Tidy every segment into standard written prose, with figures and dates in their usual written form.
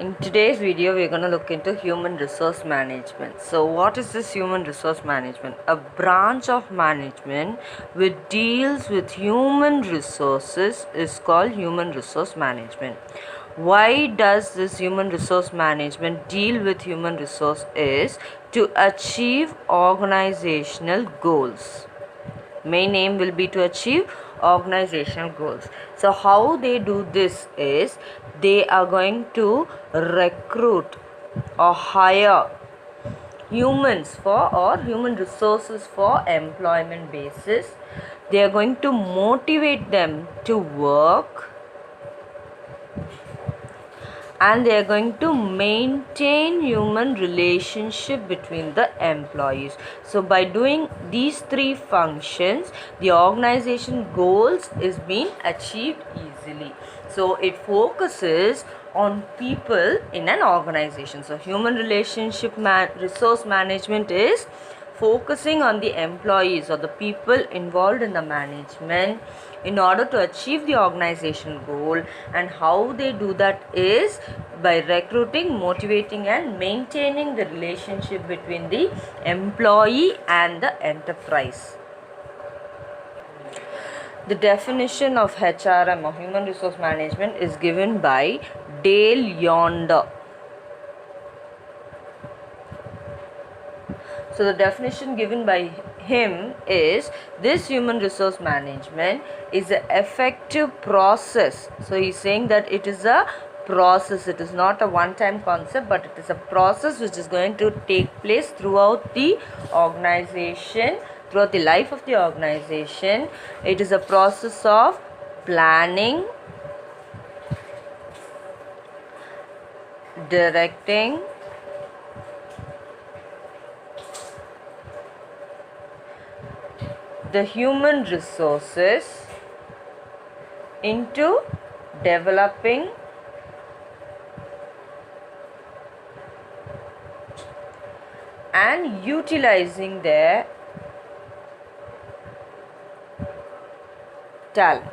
In today's video, we're going to look into human resource management. So, what is this human resource management? A branch of management which deals with human resources is called human resource management. Why does this human resource management deal with human resource? Is to achieve organizational goals. Main aim will be to achieve organizational goals. So how they do this is they are going to recruit or hire humans for or human resources for employment basis. They are going to motivate them to work, and they are going to maintain human relationship between the employees. So by doing these three functions, the organization goals is being achieved easily. So it focuses on people in an organization. So human resource management is focusing on the employees or the people involved in the management in order to achieve the organization goal. And how they do that is by recruiting, motivating and maintaining the relationship between the employee and the enterprise. The definition of HRM or human resource management is given by Dale Yonder. So the definition given by him is this human resource management is an effective process. So he is saying that it is a process, it is not a one-time concept, but it is a process which is going to take place throughout the organization, throughout the life of the organization. It is a process of planning, directing, the human resources into developing and utilizing their talent.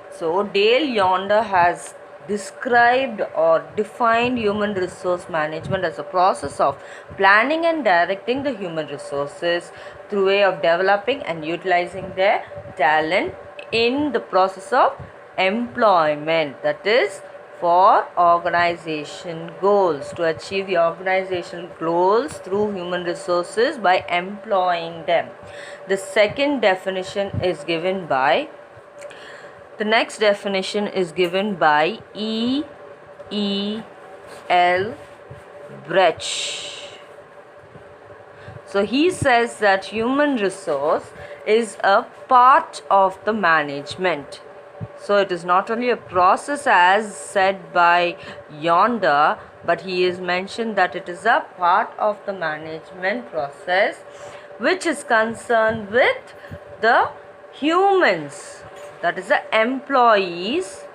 So Dale Yonder has described or defined human resource management as a process of planning and directing the human resources through way of developing and utilizing their talent in the process of employment, that is for organization goals, to achieve the organizational goals through human resources by employing them. The second definition is given by The next definition is given by E. L. Brecht. So he says that human resource is a part of the management. So it is not only a process as said by Yonder, but he has mentioned that it is a part of the management process which is concerned with the humans, that is the employees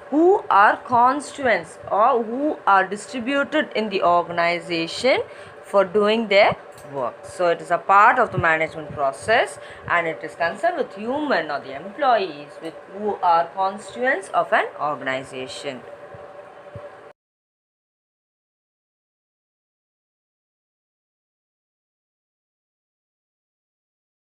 who are constituents or who are distributed in the organization for doing their work. So it is a part of the management process and it is concerned with human or the employees who are constituents of an organization.